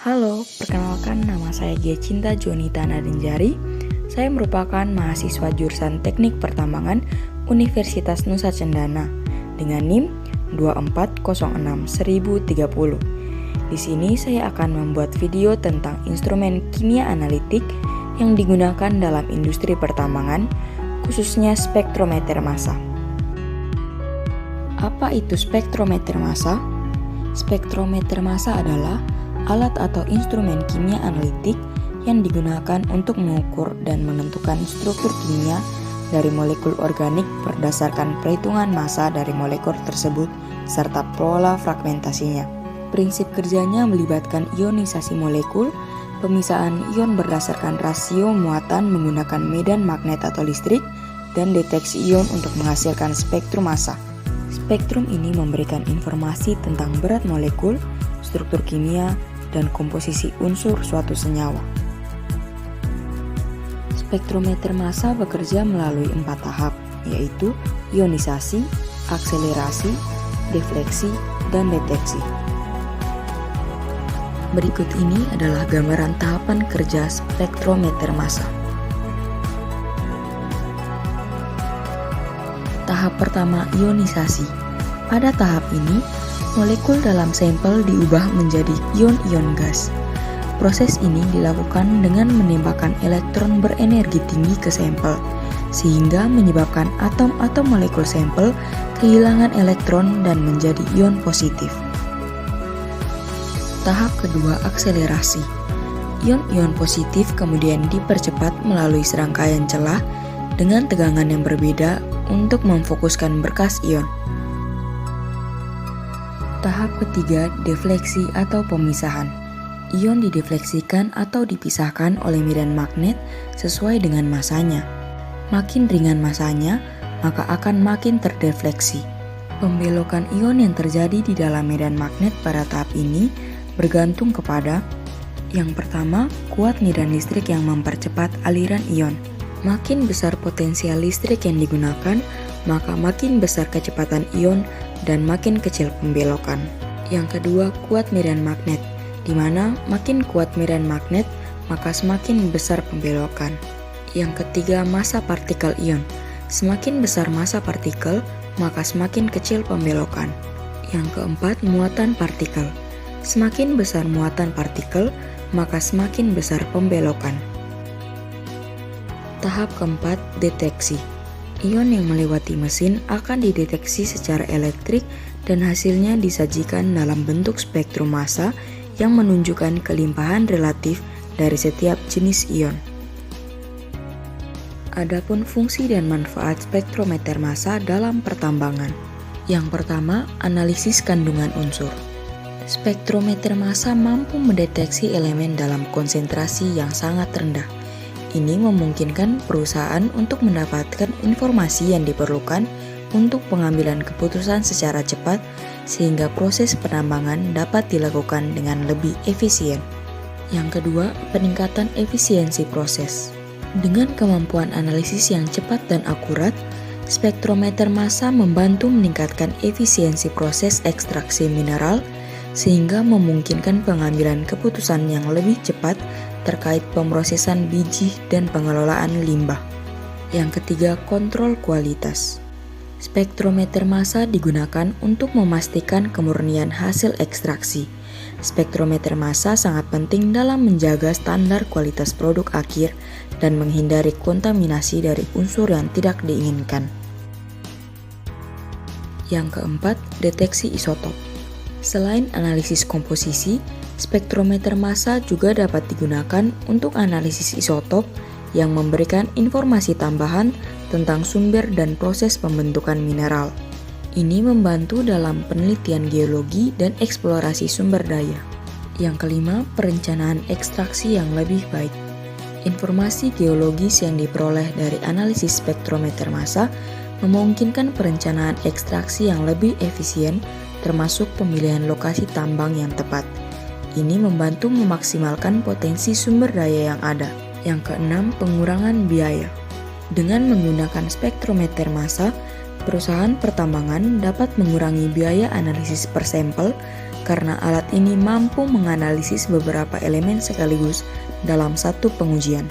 Halo, perkenalkan nama saya Giacinta Jonita Nadenjari. Saya merupakan mahasiswa jurusan Teknik Pertambangan Universitas Nusa Cendana dengan NIM 2406030. Di sini saya akan membuat video tentang instrumen kimia analitik yang digunakan dalam industri pertambangan, khususnya spektrometer massa. Apa itu spektrometer massa? Spektrometer massa adalah alat atau instrumen kimia analitik yang digunakan untuk mengukur dan menentukan struktur kimia dari molekul organik berdasarkan perhitungan massa dari molekul tersebut serta pola fragmentasinya. Prinsip kerjanya melibatkan ionisasi molekul, pemisahan ion berdasarkan rasio muatan menggunakan medan magnet atau listrik, dan deteksi ion untuk menghasilkan spektrum massa. Spektrum ini memberikan informasi tentang berat molekul, struktur kimia, dan komposisi unsur suatu senyawa. Spektrometer massa bekerja melalui 4 tahap, yaitu ionisasi, akselerasi, defleksi, dan deteksi. Berikut ini adalah gambaran tahapan kerja spektrometer massa. Tahap pertama, ionisasi. Pada tahap ini, molekul dalam sampel diubah menjadi ion-ion gas. Proses ini dilakukan dengan menembakkan elektron berenergi tinggi ke sampel, sehingga menyebabkan atom-atom molekul sampel kehilangan elektron dan menjadi ion positif. Tahap kedua, akselerasi. Ion-ion positif kemudian dipercepat melalui serangkaian celah dengan tegangan yang berbeda untuk memfokuskan berkas ion. Tahap ketiga, defleksi atau pemisahan. Ion didefleksikan atau dipisahkan oleh medan magnet sesuai dengan masanya. Makin ringan masanya, maka akan makin terdefleksi. Pembelokan ion yang terjadi di dalam medan magnet pada tahap ini bergantung kepada yang pertama, kuat medan listrik yang mempercepat aliran ion. Makin besar potensial listrik yang digunakan, maka makin besar kecepatan ion dan makin kecil pembelokan. Yang kedua, kuat medan magnet, di mana makin kuat medan magnet, maka semakin besar pembelokan. Yang ketiga, massa partikel ion. Semakin besar massa partikel, maka semakin kecil pembelokan. Yang keempat, muatan partikel. Semakin besar muatan partikel, maka semakin besar pembelokan. Tahap keempat, deteksi. Ion yang melewati mesin akan dideteksi secara elektrik dan hasilnya disajikan dalam bentuk spektrum massa yang menunjukkan kelimpahan relatif dari setiap jenis ion. Adapun fungsi dan manfaat spektrometer massa dalam pertambangan. Yang pertama, analisis kandungan unsur. Spektrometer massa mampu mendeteksi elemen dalam konsentrasi yang sangat rendah. Ini memungkinkan perusahaan untuk mendapatkan informasi yang diperlukan untuk pengambilan keputusan secara cepat sehingga proses penambangan dapat dilakukan dengan lebih efisien. Yang kedua, peningkatan efisiensi proses. Dengan kemampuan analisis yang cepat dan akurat, spektrometer massa membantu meningkatkan efisiensi proses ekstraksi mineral sehingga memungkinkan pengambilan keputusan yang lebih cepat terkait pemrosesan biji dan pengelolaan limbah. Yang ketiga, kontrol kualitas. Spektrometer massa digunakan untuk memastikan kemurnian hasil ekstraksi. Spektrometer massa sangat penting dalam menjaga standar kualitas produk akhir dan menghindari kontaminasi dari unsur yang tidak diinginkan. Yang keempat, deteksi isotop. Selain analisis komposisi, spektrometer massa juga dapat digunakan untuk analisis isotop yang memberikan informasi tambahan tentang sumber dan proses pembentukan mineral. Ini membantu dalam penelitian geologi dan eksplorasi sumber daya. Yang kelima, perencanaan ekstraksi yang lebih baik. Informasi geologis yang diperoleh dari analisis spektrometer massa memungkinkan perencanaan ekstraksi yang lebih efisien, termasuk pemilihan lokasi tambang yang tepat. Ini membantu memaksimalkan potensi sumber daya yang ada. Yang keenam, pengurangan biaya. Dengan menggunakan spektrometer massa, perusahaan pertambangan dapat mengurangi biaya analisis per sampel karena alat ini mampu menganalisis beberapa elemen sekaligus dalam satu pengujian.